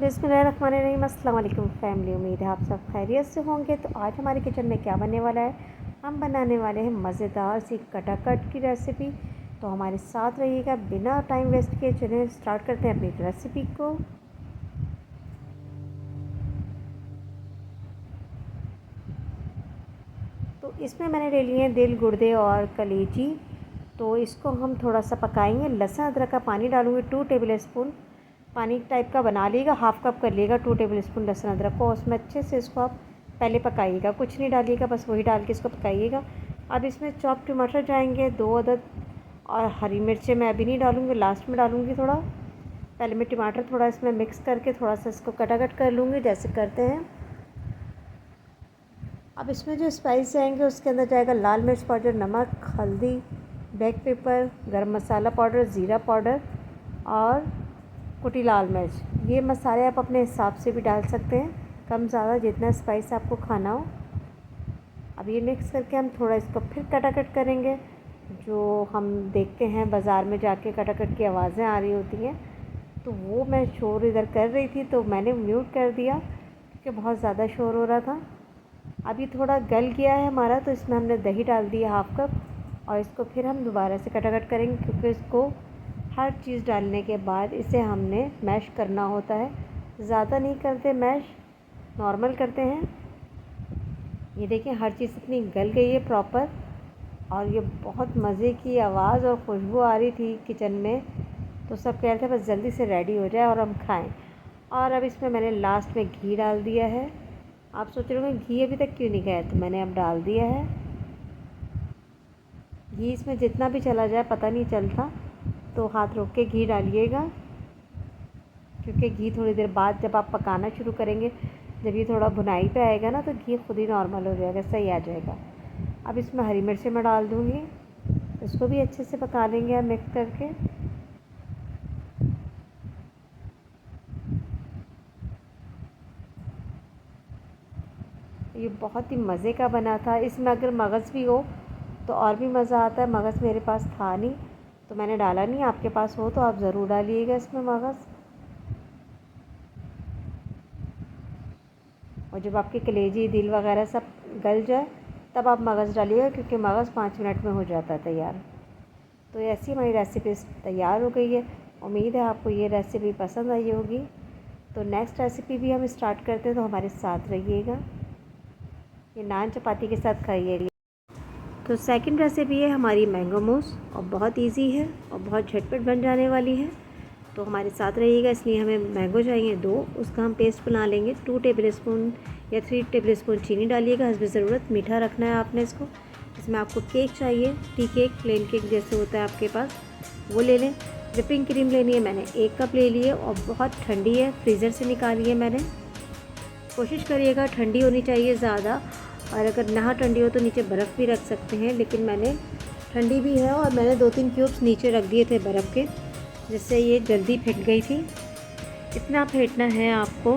बिस्मिल्लाहिर्रहमानिर्रहीम। अस्सलाम वालेकुम फैमिली, उम्मीद है आप सब खैरियत से होंगे। तो आज हमारे किचन में क्या बनने वाला है, हम बनाने वाले हैं मज़ेदार सी कटाकट की रेसिपी। तो हमारे साथ रहिएगा, बिना टाइम वेस्ट किए चलिए स्टार्ट करते हैं अपनी रेसिपी को। तो इसमें मैंने ले लिए हैं दिल, गुर्दे और कलेजी। तो इसको हम थोड़ा सा पकाएंगे। लहसुन अदरक का पानी डालूँगी 2 टेबल स्पून। पानी टाइप का बना लीजिएगा, हाफ़ कप कर लीजिएगा 2 टेबल स्पून लहसुन अदरक को। उसमें अच्छे से इसको आप पहले पकाइएगा, कुछ नहीं डालिएगा, बस वही डाल के इसको पकाइएगा। अब इसमें चॉप टमाटर जाएंगे 2 अदद, और हरी मिर्चें मैं अभी नहीं डालूँगी, लास्ट में डालूँगी थोड़ा। पहले मैं टमाटर थोड़ा इसमें मिक्स करके थोड़ा सा इसको कटाकट कर लूँगी जैसे करते हैं। अब इसमें जो स्पाइस जाएंगे उसके अंदर जाएगा लाल मिर्च पाउडर, नमक, हल्दी, ब्लैक पेपर, गरम मसाला पाउडर, ज़ीरा पाउडर और कुटी लाल मिर्च। ये मसाले आप अपने हिसाब से भी डाल सकते हैं, कम ज़्यादा जितना स्पाइस आपको खाना हो। अब ये मिक्स करके हम थोड़ा इसको फिर कटाकट करेंगे। जो हम देखते हैं बाज़ार में जाके कटाकट की आवाज़ें आ रही होती हैं, तो वो मैं शोर इधर कर रही थी तो मैंने म्यूट कर दिया क्योंकि बहुत ज़्यादा शोर हो रहा था। अभी थोड़ा गल गया है हमारा, तो इसमें हमने दही डाल दिया हाफ़ कप, और इसको फिर हम दोबारा से कटाकट करेंगे क्योंकि इसको हर चीज़ डालने के बाद इसे हमने मैश करना होता है। ज़्यादा नहीं करते मैश, नॉर्मल करते हैं। ये देखिए हर चीज़ इतनी गल गई है प्रॉपर, और ये बहुत मज़े की आवाज़ और खुशबू आ रही थी किचन में। तो सब कह रहे थे बस जल्दी से रेडी हो जाए और हम खाएं। और अब इसमें मैंने लास्ट में घी डाल दिया है। आप सोच रहे होंगे घी अभी तक क्यों नहीं गया, तो मैंने अब डाल दिया है। घी इसमें जितना भी चला जाए पता नहीं चलता, तो हाथ रोक के घी डालिएगा, क्योंकि घी थोड़ी देर बाद जब आप पकाना शुरू करेंगे, जब ये थोड़ा भुनाई पे आएगा ना, तो घी खुद ही नॉर्मल हो जाएगा, सही आ जाएगा। अब इसमें हरी मिर्चें मैं डाल दूँगी, इसको भी अच्छे से पका लेंगे आप मिक्स करके। ये बहुत ही मज़े का बना था। इसमें अगर मगज़ भी हो तो और भी मज़ा आता है। मगज़ मेरे पास था नहीं तो मैंने डाला नहीं, आपके पास हो तो आप ज़रूर डालिएगा इसमें मगज़। और जब आपकी कलेजी, दिल वगैरह सब गल जाए तब आप मगज़ डालिएगा, क्योंकि मगज़ 5 मिनट में हो जाता है तैयार। तो ऐसी हमारी रेसिपी तैयार हो गई है। उम्मीद है आपको ये रेसिपी पसंद आई होगी। तो नेक्स्ट रेसिपी भी हम स्टार्ट करते हैं, तो हमारे साथ रहिएगा। ये नान चपाती के साथ खाइए। तो सेकंड रेसिपी है हमारी मैंगो मूस, और बहुत इजी है और बहुत झटपट बन जाने वाली है। तो हमारे साथ रहिएगा। इसलिए हमें मैंगो चाहिए 2, उसका हम पेस्ट बना लेंगे। 2 टेबल स्पून या 3 टेबल स्पून चीनी डालिएगा, हस्ब ज़रूरत। मीठा रखना है आपने इसको। इसमें आपको केक चाहिए, टी केक, प्लेन केक जैसे होता है आपके पास, वो ले लें। व्हिपिंग क्रीम लेनी है, मैंने 1 कप ले लिए, और बहुत ठंडी है, फ्रीज़र से निकाली है मैंने। कोशिश करिएगा ठंडी होनी चाहिए ज़्यादा, और अगर ना ठंडी हो तो नीचे बर्फ़ भी रख सकते हैं, लेकिन मैंने ठंडी भी है, और मैंने 2-3 क्यूब्स नीचे रख दिए थे बर्फ़ के, जिससे ये जल्दी फट गई थी। इतना फेंटना है आपको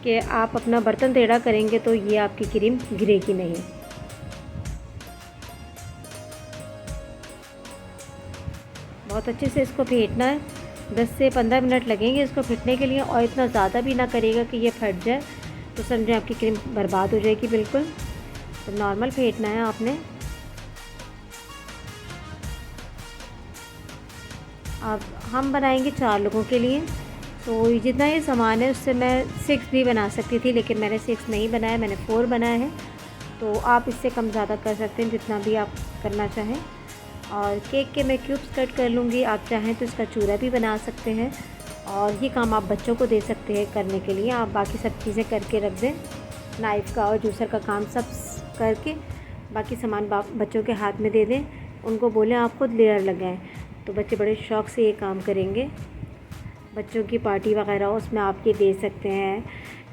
कि आप अपना बर्तन टेढ़ा करेंगे तो ये आपकी क्रीम गिरेगी नहीं। बहुत अच्छे से इसको फेंटना है। 10 से 15 मिनट लगेंगे इसको फेंटने के लिए, और इतना ज़्यादा भी ना करेगा कि ये फट जाए, तो समझें आपकी क्रीम बर्बाद हो जाएगी बिल्कुल। तो नॉर्मल फेंटना है आपने। अब हम बनाएंगे 4 लोगों के लिए, तो जितना ये सामान है उससे मैं 6 भी बना सकती थी, लेकिन मैंने 6 नहीं बनाया, मैंने 4 बनाया है। तो आप इससे कम ज़्यादा कर सकते हैं जितना भी आप करना चाहें। और केक के मैं क्यूब्स कट कर लूँगी, आप चाहें तो इसका चूरा भी बना सकते हैं, और ये काम आप बच्चों को दे सकते हैं करने के लिए। आप बाकी सब चीज़ें करके रख दें, नाइफ़ का और जूसर का काम सब करके बाकी सामान बच्चों के हाथ में दे दें, उनको बोलें आप खुद लेयर लगाएं, तो बच्चे बड़े शौक़ से ये काम करेंगे। बच्चों की पार्टी वगैरह उसमें आप ये दे सकते हैं,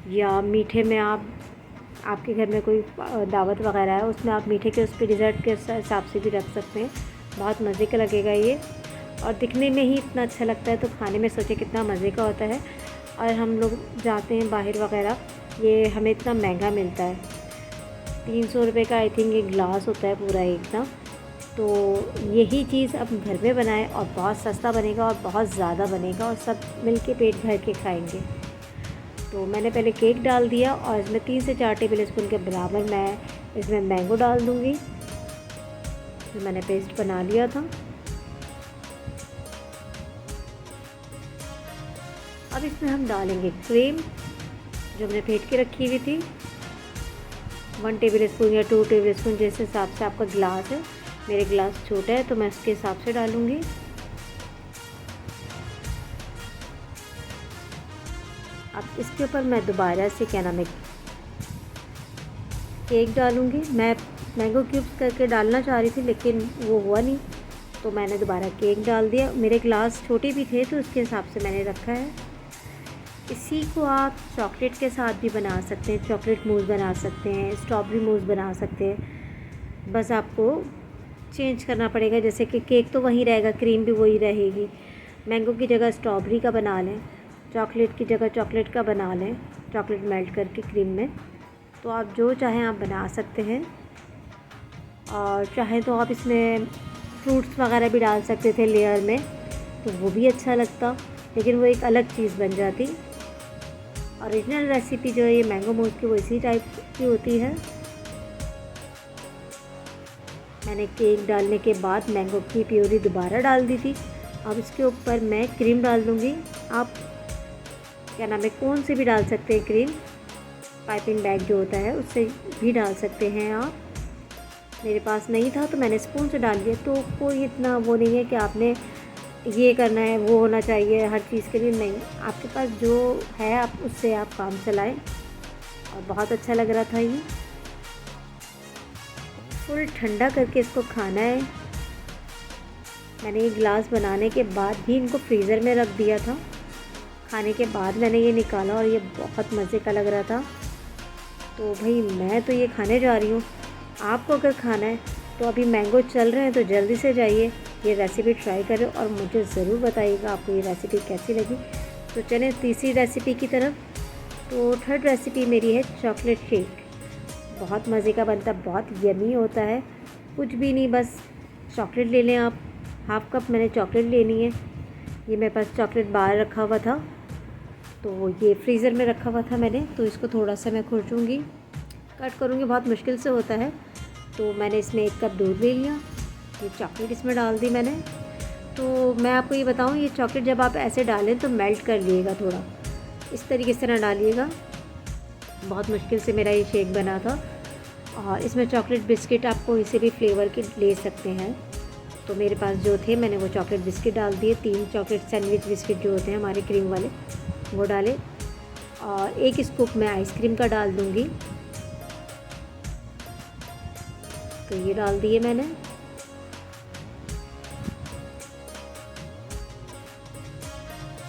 या मीठे में आपके घर में कोई दावत वगैरह है उसमें आप मीठे के उस पर डिज़र्ट के हिसाब से भी रख सकते हैं। बहुत मज़े का लगेगा ये, और दिखने में ही इतना अच्छा लगता है, तो खाने में सोचे कितना मज़े का होता है। और हम लोग जाते हैं बाहर वगैरह, ये हमें इतना महंगा मिलता है, 300 रुपये का आई थिंक एक गिलास होता है पूरा एकदम। तो यही चीज़ अब घर में बनाएं, और बहुत सस्ता बनेगा और बहुत ज़्यादा बनेगा, और सब मिल के पेट भर के खाएँगे। तो मैंने पहले केक डाल दिया और इसमें 3 से 4 टेबल स्पून के बराबर मैं इसमें मैंगो डाल दूँगी। तो मैंने पेस्ट बना लिया था। अब इसमें हम डालेंगे क्रीम जो हमने फेंट के रखी हुई थी, 1 टेबल स्पून या 2 टेबल स्पून जैसे हिसाब से आपका गिलास है। मेरे गिलास छोटा है तो मैं उसके हिसाब से डालूँगी। अब इसके ऊपर मैं दोबारा से क्या नाम है केक डालूँगी। मैं मैंगो क्यूब्स करके डालना चाह रही थी लेकिन वो हुआ नहीं, तो मैंने दोबारा केक डाल दिया। मेरे गिलास छोटे भी थे तो उसके हिसाब से मैंने रखा है। इसी को आप चॉकलेट के साथ भी बना सकते हैं, चॉकलेट मूस बना सकते हैं, स्ट्रॉबेरी मूस बना सकते हैं। बस आपको चेंज करना पड़ेगा, जैसे कि केक तो वहीं रहेगा, क्रीम भी वही रहेगी। मैंगो की जगह स्ट्रॉबेरी का बना लें, चॉकलेट की जगह चॉकलेट का बना लें, चॉकलेट मेल्ट करके क्रीम में। तो आप जो चाहें आप बना सकते हैं। और चाहे तो आप इसमें फ्रूट्स वगैरह भी डाल सकते थे लेयर में, तो वो भी अच्छा लगता, लेकिन वो एक अलग चीज़ बन जाती। ओरिजिनल रेसिपी जो है ये मैंगो मूस की वो इसी टाइप की होती है। मैंने केक डालने के बाद मैंगो की प्यूरी दोबारा डाल दी थी। अब इसके ऊपर मैं क्रीम डाल दूँगी। आप क्या नाम है कौन से भी डाल सकते हैं क्रीम, पाइपिंग बैग जो होता है उससे भी डाल सकते हैं आप। मेरे पास नहीं था तो मैंने स्पून से डाल दिया। तो कोई इतना वो नहीं है कि आपने ये करना है वो होना चाहिए हर चीज़ के लिए, नहीं, आपके पास जो है आप उससे आप काम चलाएं। और बहुत अच्छा लग रहा था ये। फुल ठंडा करके इसको खाना है। मैंने ये गिलास बनाने के बाद भी इनको फ्रीज़र में रख दिया था। खाने के बाद मैंने ये निकाला और ये बहुत मज़े का लग रहा था। तो भाई मैं तो ये खाने जा रही हूँ। आपको अगर खाना है तो अभी मैंगो चल रहे हैं तो जल्दी से जाइए, ये रेसिपी ट्राई करें और मुझे ज़रूर बताइएगा आपको ये रेसिपी कैसी लगी। तो चलें तीसरी रेसिपी की तरफ। तो थर्ड रेसिपी मेरी है चॉकलेट शेक। बहुत मज़े का बनता है, बहुत यमी होता है। कुछ भी नहीं, बस चॉकलेट ले लें आप। हाफ़ कप मैंने चॉकलेट लेनी है। ये मेरे पास चॉकलेट बार रखा हुआ था, तो ये फ्रीज़र में रखा हुआ था मैंने, तो इसको थोड़ा सा मैं खुरचूँगी, कट करूँगी, बहुत मुश्किल से होता है। तो मैंने इसमें 1 कप दूध ले लिया, ये चॉकलेट इसमें डाल दी मैंने। तो मैं आपको ये बताऊँ, ये चॉकलेट जब आप ऐसे डालें तो मेल्ट कर लिएगा, थोड़ा इस तरीके से ना डालिएगा। बहुत मुश्किल से मेरा ये शेक बना था। और इसमें चॉकलेट बिस्किट आप कोई से भी फ्लेवर के ले सकते हैं। तो मेरे पास जो थे मैंने वो चॉकलेट बिस्किट डाल दिए, 3 चॉकलेट सैंडविच बिस्किट जो होते हैं हमारे क्रीम वाले वो डाले। और 1 स्कूप मैं आइसक्रीम का डाल दूँगी, तो ये डाल दिए मैंने।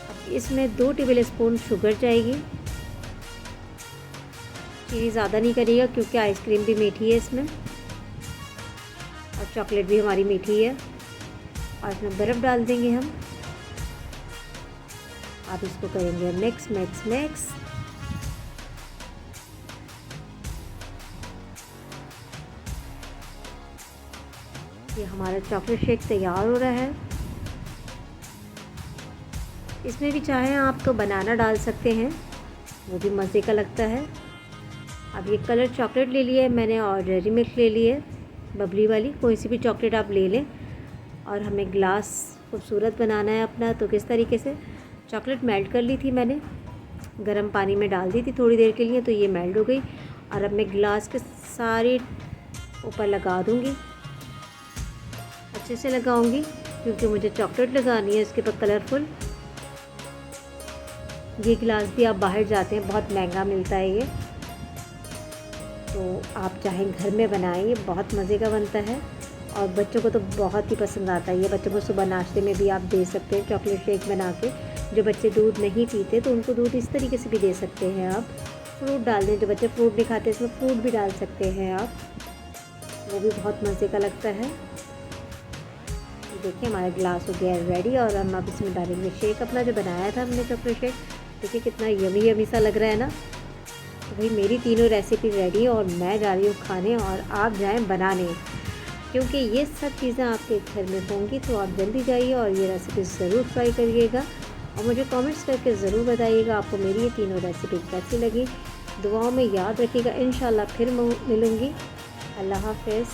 अब इसमें 2 टेबल स्पून शुगर जाएगी। चीनी ज़्यादा नहीं करिएगा क्योंकि आइसक्रीम भी मीठी है इसमें और चॉकलेट भी हमारी मीठी है। और इसमें बर्फ़ डाल देंगे हम। आप इसको करेंगे मिक्स मिक्स मिक्स। ये हमारा चॉकलेट शेक तैयार हो रहा है। इसमें भी चाहें आप तो बनाना डाल सकते हैं, वो भी मज़े का लगता है। अब ये कलर चॉकलेट ले लिए मैंने और डेयरी मिल्क ले लिए बबली वाली, कोई सी भी चॉकलेट आप ले लें। और हमें ग्लास खूबसूरत बनाना है अपना, तो किस तरीके से चॉकलेट मेल्ट कर ली थी मैंने, गर्म पानी में डाल दी थी थोड़ी देर के लिए, तो ये मेल्ट हो गई। और अब मैं गिलास के सारे ऊपर लगा दूँगी, अच्छे से लगाऊंगी क्योंकि मुझे चॉकलेट लगानी है इसके ऊपर कलरफुल। ये गिलास भी आप बाहर जाते हैं बहुत महंगा मिलता है ये, तो आप चाहें घर में बनाएं, ये बहुत मज़े का बनता है और बच्चों को तो बहुत ही पसंद आता है। ये बच्चों को सुबह नाश्ते में भी आप दे सकते हैं चॉकलेट शेक बना के। जो बच्चे दूध नहीं पीते तो उनको दूध इस तरीके से भी दे सकते हैं आप। फ्रूट डाल दें, जो बच्चे फ्रूट नहीं खाते इसमें फ्रूट भी डाल सकते हैं आप, वो भी बहुत मज़े का लगता है। देखिए हमारा गिलास हो गया है रेडी और हम अब इसमें डालेंगे शेक अपना जो बनाया था हमने चॉकलेट शेक। देखिए कितना यमी यमी सा लग रहा है ना। तो भाई मेरी तीनों रेसिपी रेडी है और मैं जा रही हूँ खाने और आप जाएं बनाने, क्योंकि ये सब चीज़ें आपके घर में होंगी। तो आप जल्दी जाइए और ये रेसिपी ज़रूर ट्राई करिएगा और मुझे कमेंट्स करके ज़रूर बताइएगा आपको मेरी ये तीनों रेसिपी कैसी लगी। दुआओं में याद रखिएगा। इंशाल्लाह फिर मिलूँगी। अल्लाह हाफ़िज़।